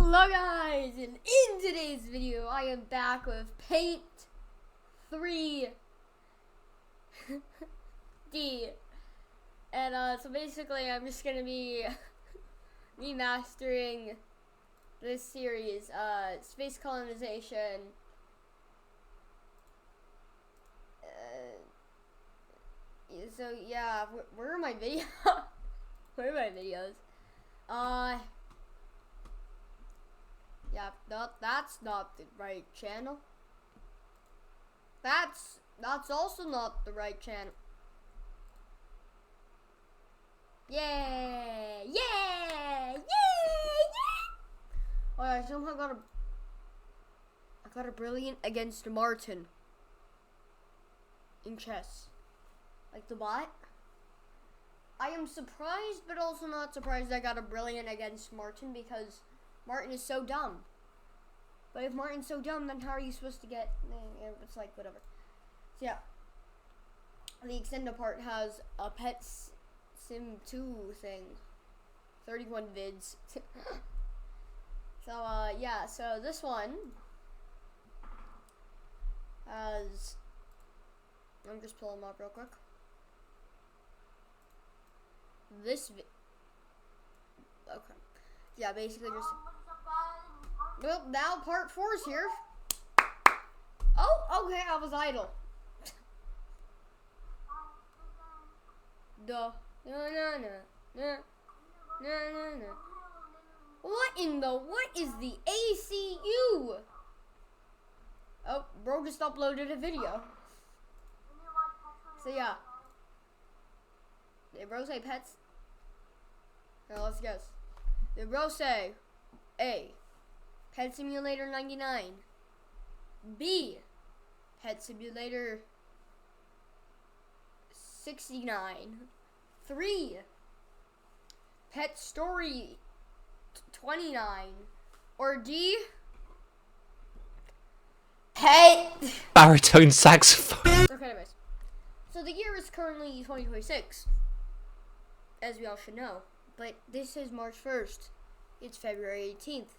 Hello guys, and in today's video I am back with Paint 3D. And so basically I'm just gonna be remastering this series, Space Colonization. So yeah, where are my videos? Where are my videos? Yeah, that's not the right channel. That's also not the right channel. Yeah, yeah, yeah, yeah. Oh, I somehow got a brilliant against Martin in chess. Like the bot. I am surprised, but also not surprised I got a brilliant against Martin because Martin is so dumb. But if Martin's so dumb, then how are you supposed to get... It's like, whatever. So yeah. The extended part has a Pet Sim 2 thing. 31 vids. So, yeah. So this one has... I'm just pulling them up real quick. Okay. Yeah, basically just... Well, now part 4 is here. Oh, okay, I was idle. Duh. No. What is the ACU? Oh, bro just uploaded a video. So yeah. Did bro say pets? Now let's guess. Did bro say A, Pet Simulator 99, B, Pet Simulator 69, 3, Pet Story 29, or D, Pet baritone saxophone? Okay, anyways. So the year is currently 2026, as we all should know, but this is March 1st. It's February 18th.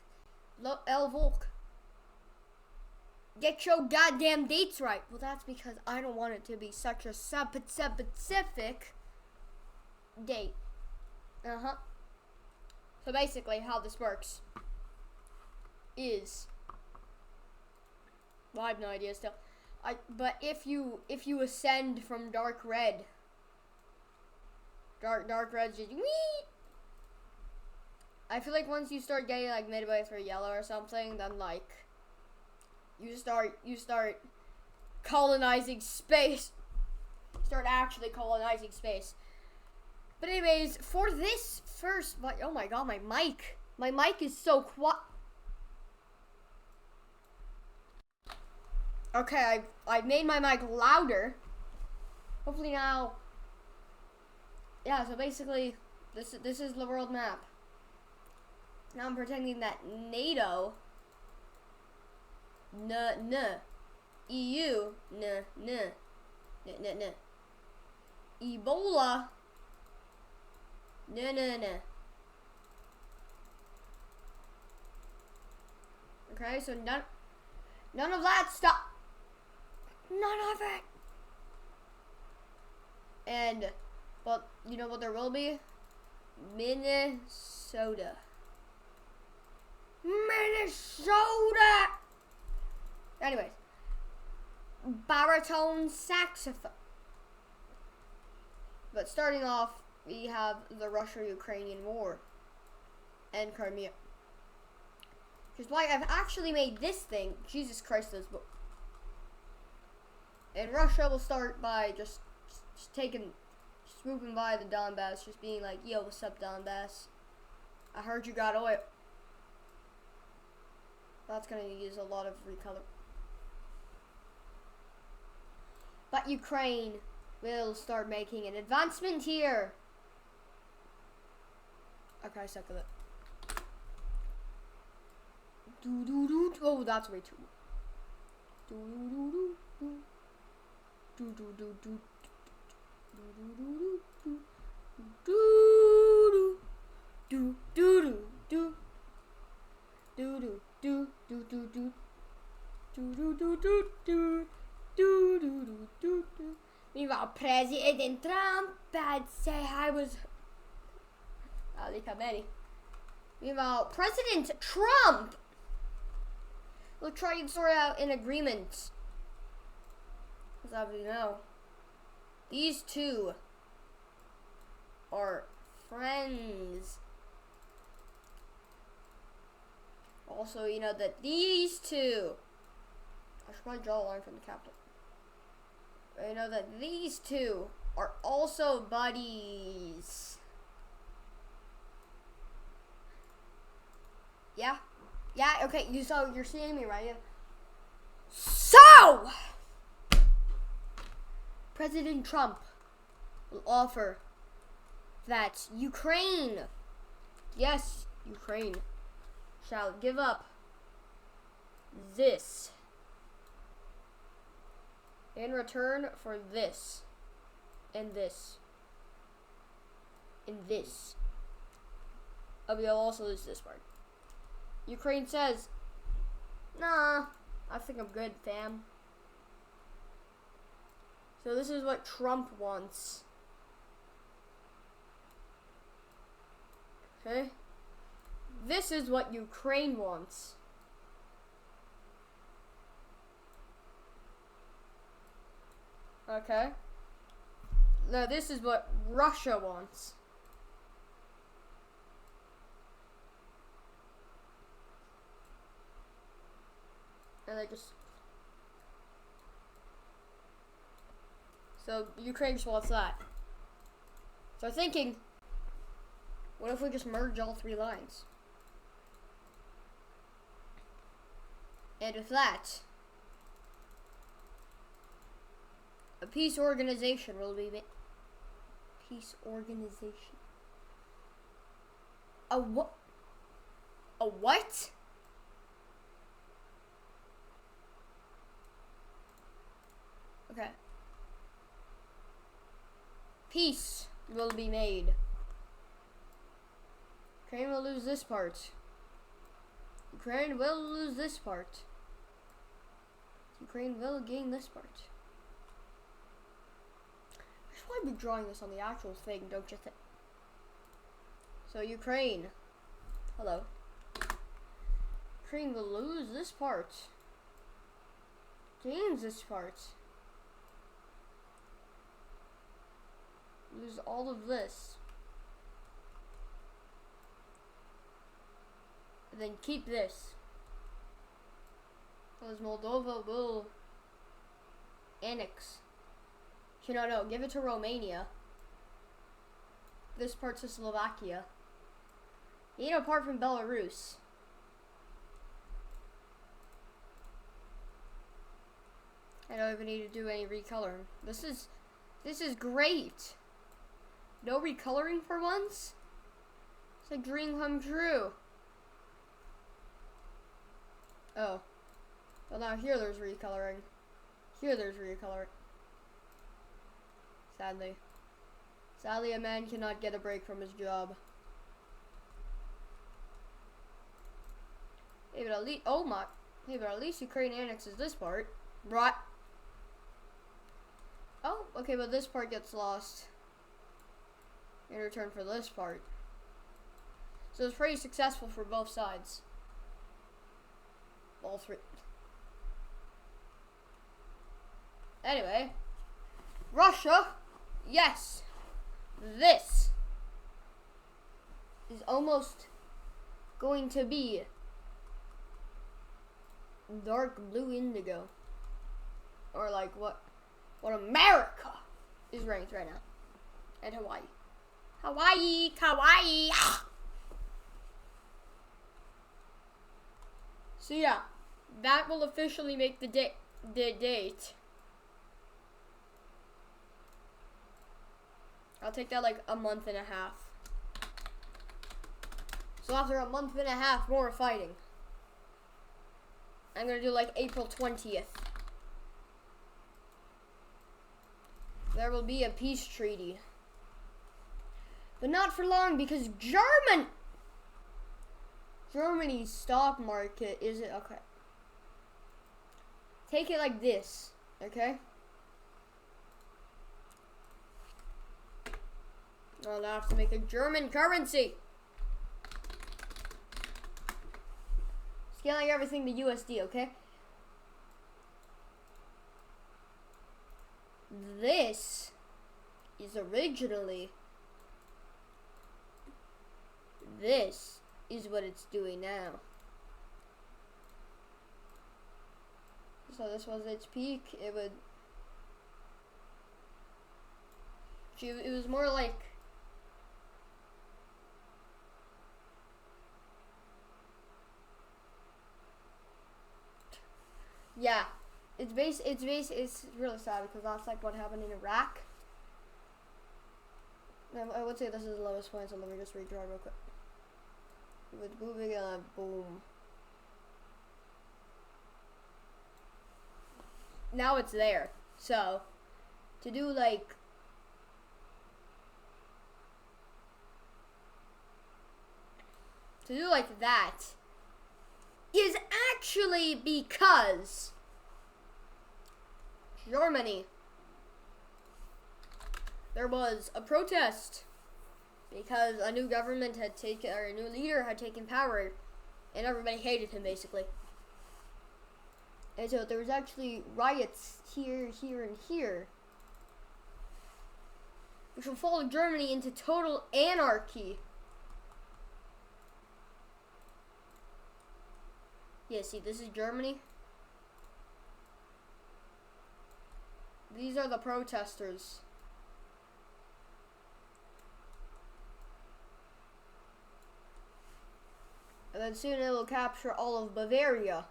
El Volk. Get your goddamn dates right. Well, that's because I don't want it to be such a specific date. So basically, how this works is, well, I have no idea still. But if you ascend from dark red, dark red's just wee. I feel like once you start getting like midway through yellow or something, then like you start colonizing space. Start actually colonizing space. But anyways, for this first, oh my god, my mic is so quiet. Okay, I've made my mic louder. Hopefully now. Yeah, so basically this is the world map. Now I'm pretending that NATO, EU, Ebola, Okay, so none of that stuff. None of it. And, but you know what there will be? Minnesota. Anyways, baritone saxophone. But starting off, we have the Russia-Ukrainian war and Crimea. Which is why I've actually made this thing. Jesus Christ, this book. And Russia will start by just swooping by the Donbass, just being like, yo, what's up, Donbass? I heard you got oil. That's going to use a lot of recolor. But Ukraine will start making an advancement here. Okay, I suck at it. Oh, that's way too. Meanwhile, President Trump had say I was Ali Kameni. Meanwhile, President Trump will try and sort out an agreement. Because obviously now, these two are friends. Also, you know that these two, I should probably draw a line from the capital. But you know that these two are also buddies. Yeah? Yeah, okay, you're seeing me, right? So! President Trump will offer that Ukraine, yes, Ukraine, shall give up this in return for this and this and this. Oh, we'll also lose this part. Ukraine says, nah, I think I'm good, fam. So this is what Trump wants. Okay? This is what Ukraine wants. Okay? Now this is what Russia wants. And they just... So Ukraine just wants that. So I'm thinking, what if we just merge all three lines? And with that, a peace organization will be made. Peace organization. A what? A what? Okay. Peace will be made. Ukraine will lose this part. Ukraine will lose this part. Ukraine will gain this part. I should probably be drawing this on the actual thing, don't you think? So Ukraine, hello. Ukraine will lose this part. Gains this part. Lose all of this. And then keep this. Because Moldova will annex. No, give it to Romania. This part to Slovakia. You know, apart from Belarus. I don't even need to do any recoloring. This is great. No recoloring for once? It's a dream come true. Oh. Well, now here there's recoloring. Here there's recoloring. Sadly. Sadly, a man cannot get a break from his job. Hey, but at least, oh my. Hey, but at least Ukraine annexes this part. Right. Oh, okay, but this part gets lost in return for this part. So it's pretty successful for both sides. All three. Anyway, Russia, yes, this is almost going to be dark blue indigo, or like what America is ranked right now, and Hawaii. Hawaii, kawaii. So yeah, that will officially make the date. I'll take that like a month and a half. So after a month and a half more fighting, I'm gonna do like April 20th. There will be a peace treaty. But not for long, because Germany's stock market isn't okay. take it like this, okay? I'll have to make a German currency. Scaling everything to USD, okay? This is originally, this is what it's doing now. So this was its peak. It was more like, yeah, it's really sad because that's like what happened in Iraq. I would say this is the lowest point, so let me just redraw real quick. With moving on, boom. Now it's there. So, to do like, that is actually because Germany, there was a protest because a new government had taken, or a new leader had taken power, and everybody hated him basically. And so there was actually riots here, here, and here, which will follow Germany into total anarchy. Yeah, see, this is Germany. These are the protesters. And then soon it will capture all of Bavaria.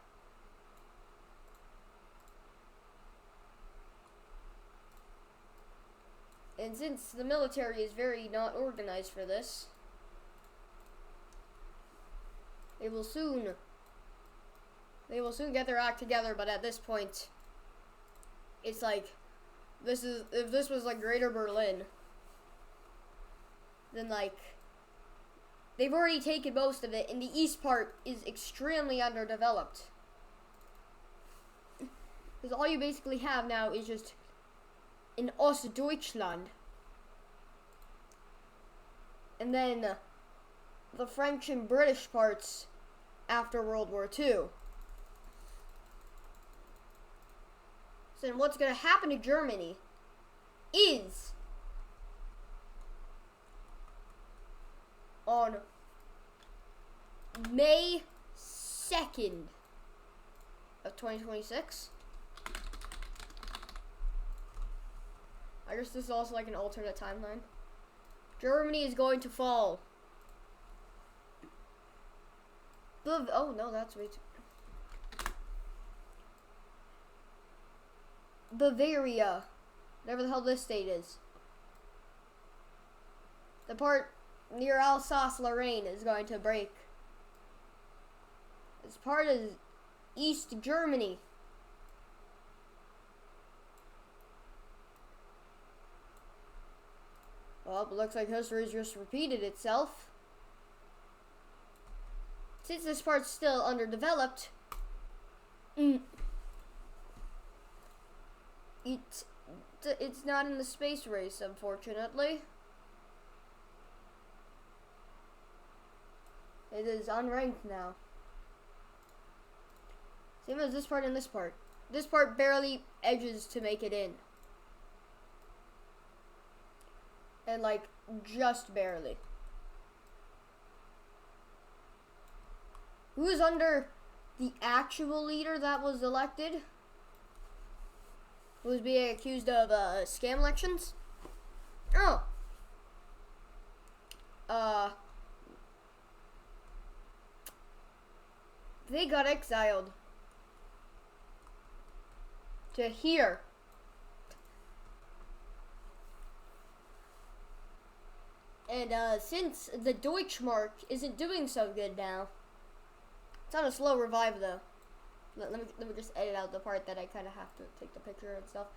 And since the military is very not organized for this, they will soon get their act together, but at this point, it's like, if this was like Greater Berlin, then like, they've already taken most of it, and the east part is extremely underdeveloped. Because all you basically have now is just in Ostdeutschland. And then the French and British parts after World War II. So then what's going to happen to Germany is on May 2nd of 2026. I guess this is also like an alternate timeline. Germany is going to fall. Oh no, that's way too. Bavaria, whatever the hell this state is. The part near Alsace-Lorraine is going to break. It's part of East Germany. Well, it looks like history's just repeated itself. Since this part's still underdeveloped, it's not in the space race, unfortunately. It is unranked now. Same as this part and this part. This part barely edges to make it in. And like, just barely. Who is under the actual leader that was elected? Who was being accused of scam elections? Oh. They got exiled to here. And since the Deutschmark isn't doing so good now, it's on a slow revive though. Let me just edit out the part that I kind of have to take the picture and stuff.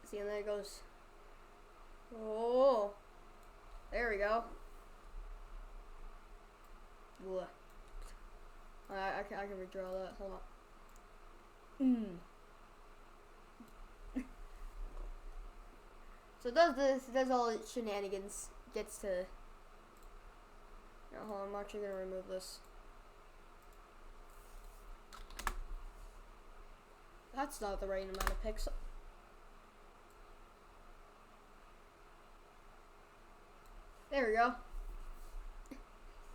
See, and there it goes. Oh, there we go. I can redraw that. Hold on. So it does this, it does all its shenanigans, gets to... Now, hold on, I'm actually going to remove this. That's not the right amount of pixels. There we go.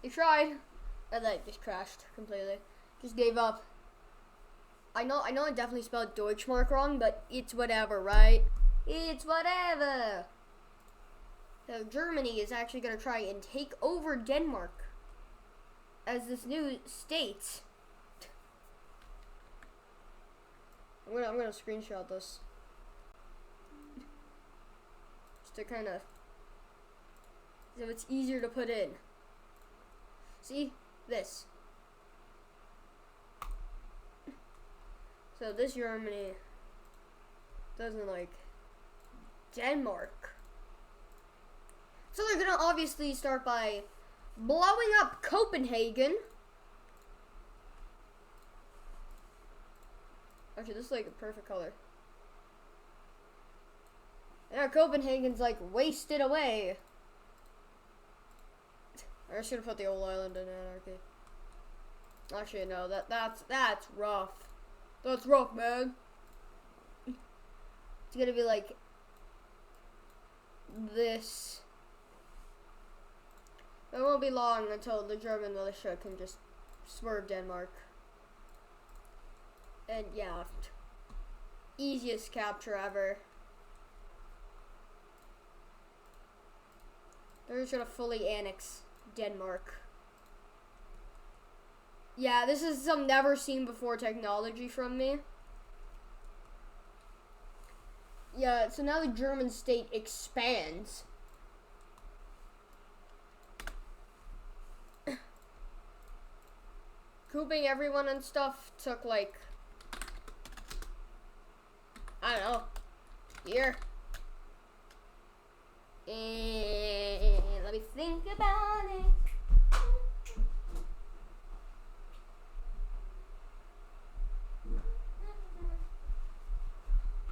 It tried, and then it just crashed completely. Just gave up. I know I definitely spelled Deutschmark wrong, but it's whatever, right? It's whatever. So Germany is actually going to try and take over Denmark as this new state. I'm gonna screenshot this just to kind of so it's easier to put in. See this. So this Germany doesn't like Denmark. So they're gonna obviously start by blowing up Copenhagen. Actually, this is like a perfect color. Yeah, Copenhagen's like wasted away. I just gonna put the old island in anarchy. Actually, no, that's rough. That's rough, man. It's gonna be like this. It won't be long until the German militia can just swerve Denmark. And yeah, easiest capture ever. They're just gonna fully annex Denmark. Yeah, this is some never seen before technology from me. Yeah, so now the German state expands. Cooping everyone and stuff took like, I don't know, here. And let me think about it.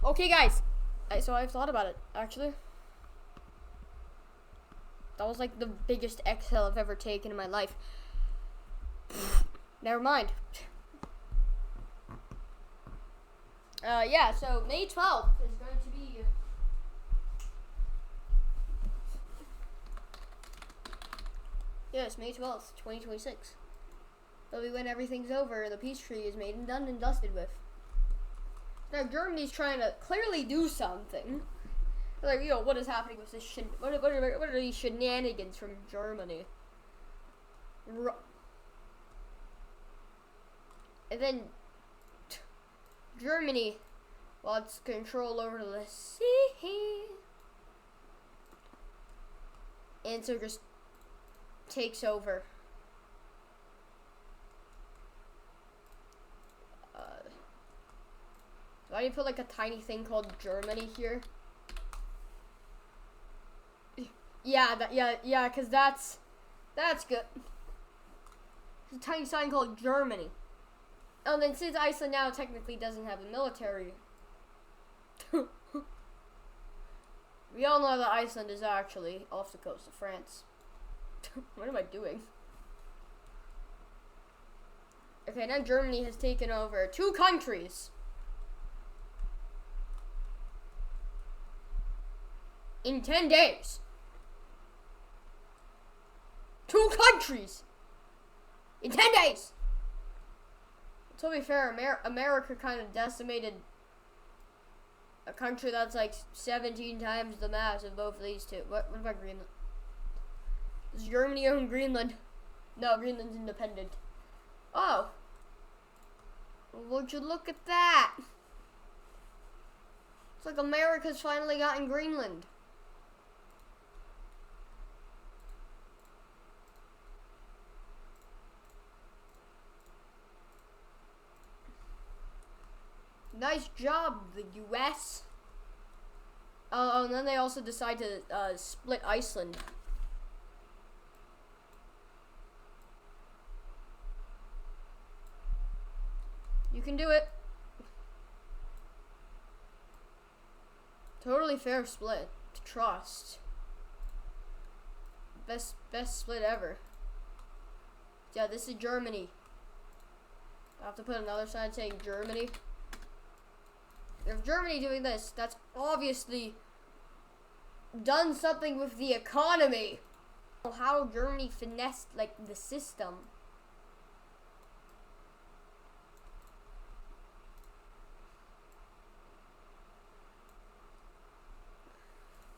Okay, guys. So I've thought about it, actually. That was like the biggest exhale I've ever taken in my life. Never mind. Yeah, so May 12th is going to be... Yes, May 12th, 2026. That'll be when everything's over and the peace tree is made and done and dusted with. Now, Germany's trying to clearly do something. Like, yo, what is happening with this what are these shenanigans from Germany? And then Germany wants control over the sea, and so just takes over. Why do you put like a tiny thing called Germany here? Yeah, cause that's good. There's a tiny sign called Germany. Oh, then since Iceland now technically doesn't have a military, we all know that Iceland is actually off the coast of France. What am I doing? Okay, now Germany has taken over 2 countries. In 10 days. 2 countries. In 10 days. To be fair, America kind of decimated a country that's like 17 times the mass of both of these two. What about Greenland? Does Germany own Greenland? No, Greenland's independent. Oh. Would you look at that? It's like America's finally gotten Greenland. Nice job, the U.S. Oh, and then they also decide to split Iceland. can do it. Totally fair split. Trust. Best split ever. Yeah, this is Germany. I have to put another sign saying Germany. If Germany doing this, that's obviously done something with the economy. How Germany finessed like the system.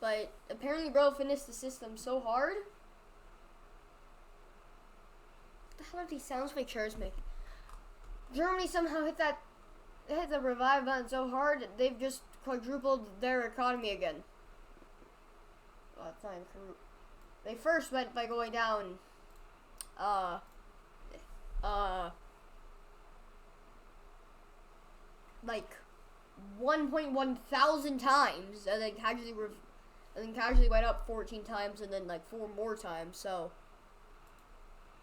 But apparently bro finessed the system so hard. What the hell are these sounds my chairs make? Germany somehow hit the revive button so hard they've just quadrupled their economy again. Well, that's not true. They first went by going down like 1.1 thousand times, and then casually went up 14 times, and then like 4 more times. So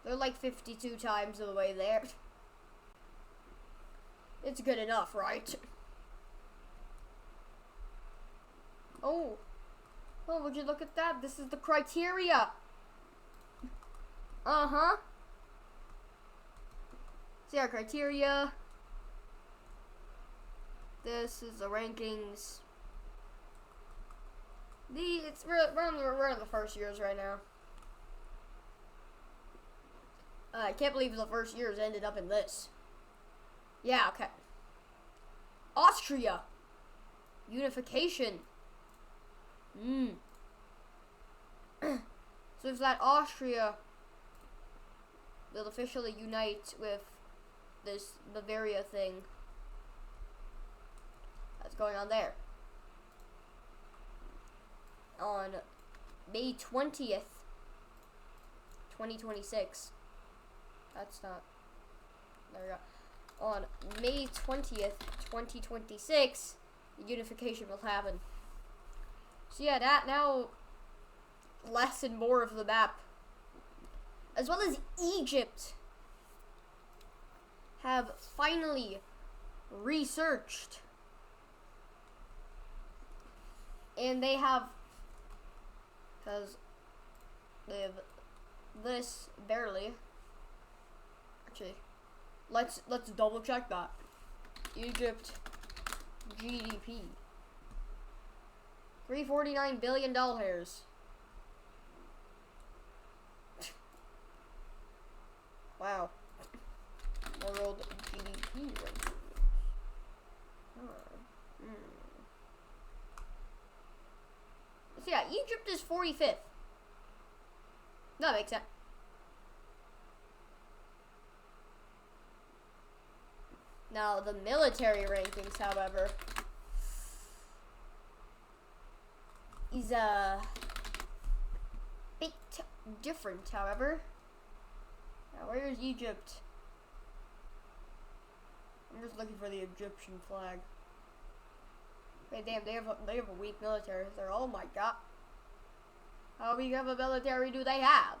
they're like 52 times of the way there. It's good enough, right? Oh, would you look at that? This is the criteria. See our criteria. This is the rankings. We're in the first years right now. I can't believe the first years ended up in this. Yeah, okay. Austria. Unification. So if that Austria will officially unite with this Bavaria thing that's going on there. On May 20th, 2026. That's not... There we go. On May 20th, 2026, the unification will happen. So yeah, that now less and more of the map, as well as Egypt, have finally researched, and they have, because they have this barely. Actually, let's double check that. Egypt GDP. $349 billion. Wow. World GDP rankings. So yeah, Egypt is 45th. That makes sense. Now, the military rankings, however, is a bit different, however. Now, where is Egypt? I'm just looking for the Egyptian flag. Wait, damn, they have a weak military. They're, oh my god. How weak of a military do they have?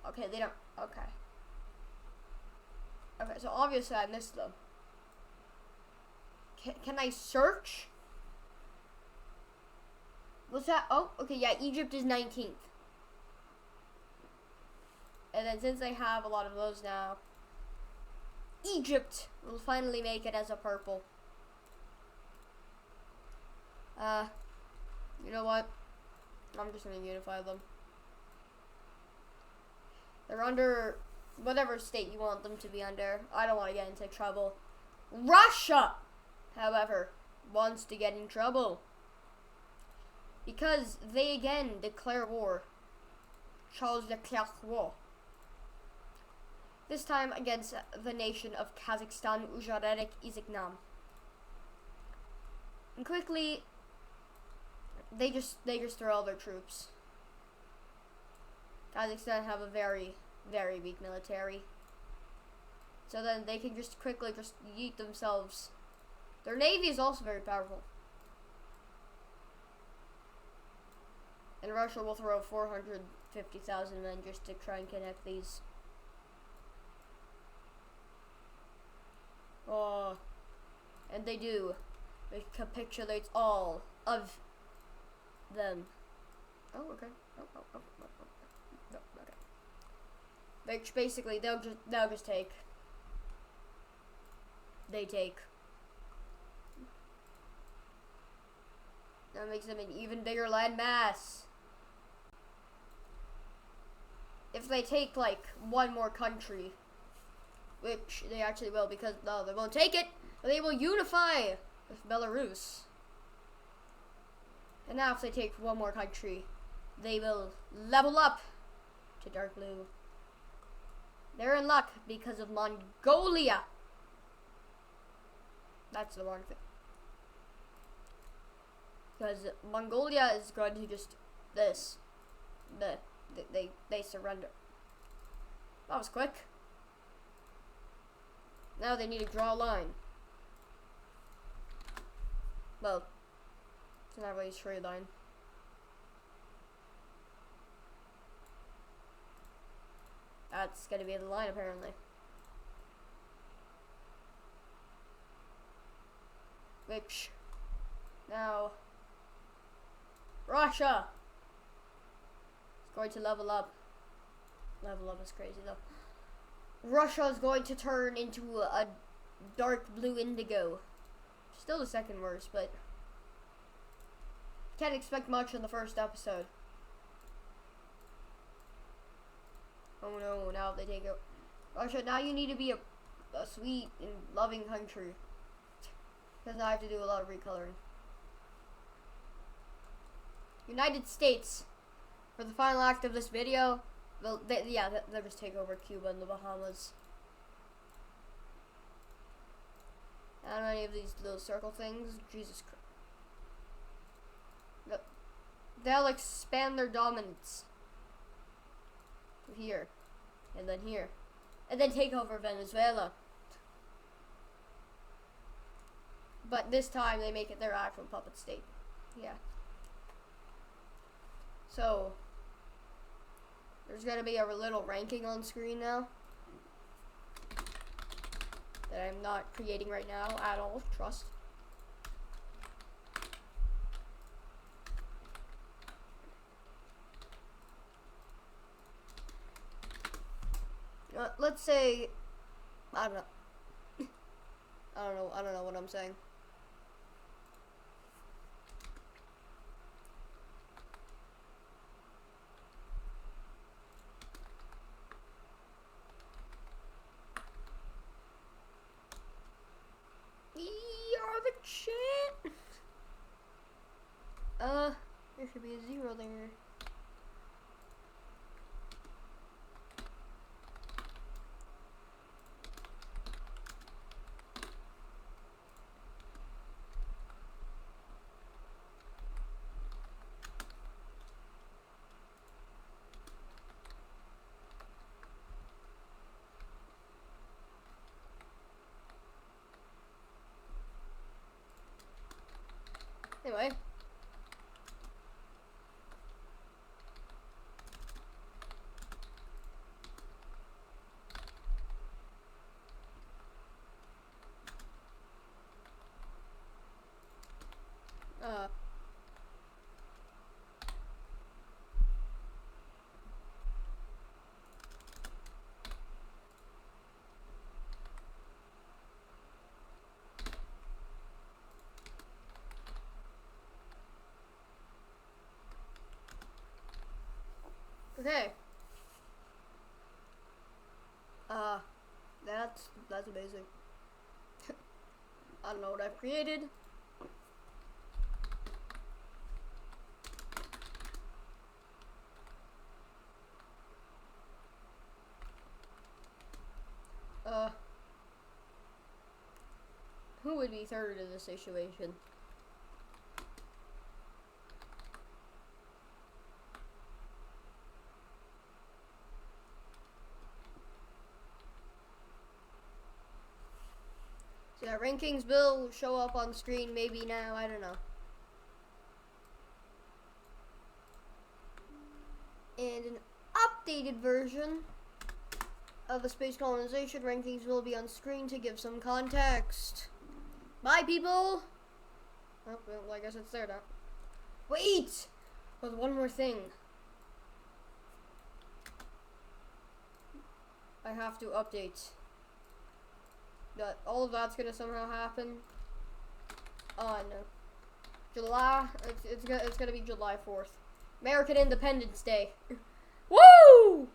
Okay, they don't, okay. Okay, so obviously I missed them. Can I search? What's that? Oh, okay, yeah, Egypt is 19th. And then since I have a lot of those now, Egypt will finally make it as a purple. You know what? I'm just gonna unify them. They're under whatever state you want them to be under. I don't want to get into trouble. Russia, however, wants to get in trouble because they again declare war. Charles declares war. This time against the nation of Kazakhstan, Uzbekistan, Izignam. And quickly, they just throw all their troops. Kazakhstan have a very, very weak military. So then they can just quickly just yeet themselves. Their navy is also very powerful. And Russia will throw 450,000 men just to try and connect these. Oh, And they do. It capitulates all of them. Oh, okay. Oh, okay. Which basically they'll just take. They take. That makes them an even bigger land mass. If they take like one more country, which they actually will, because no, they won't take it, but they will unify with Belarus. And now if they take one more country, they will level up to dark blue. They're in luck because of Mongolia. That's the wrong thing. Because Mongolia is going to just this. They surrender. That was quick. Now they need to draw a line. Well, it's not really a straight line. That's gonna be the line apparently. Which now Russia is going to level up. Level up is crazy though. Russia is going to turn into a dark blue indigo. Still the second worst, but can't expect much in the first episode. Oh no, now they take it. Russia, now you need to be a sweet and loving country. Because now I have to do a lot of recoloring. United States, for the final act of this video, they'll just take over Cuba and the Bahamas. I don't know any of these little circle things. Jesus Christ. They'll expand their dominance to here, and then take over Venezuela. But this time they make it their actual puppet state. Yeah. So there's gonna be a little ranking on screen now that I'm not creating right now at all. Trust. Let's say I don't know. I don't know what I'm saying. You're the shit. There should be a 0 there. Anyway. Okay. That's amazing. I don't know what I've created. Who would be third in this situation? So yeah, rankings will show up on screen maybe now, I don't know. And an updated version of the space colonization rankings will be on screen to give some context. Bye, people. Oh, well, I guess it's there now. Wait! There's one more thing. I have to update. That all of that's gonna somehow happen. Oh no. July. It's gonna be July 4th. American Independence Day. Woo!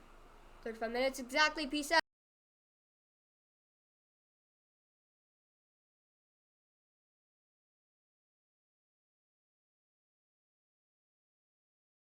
35 minutes exactly. Peace out.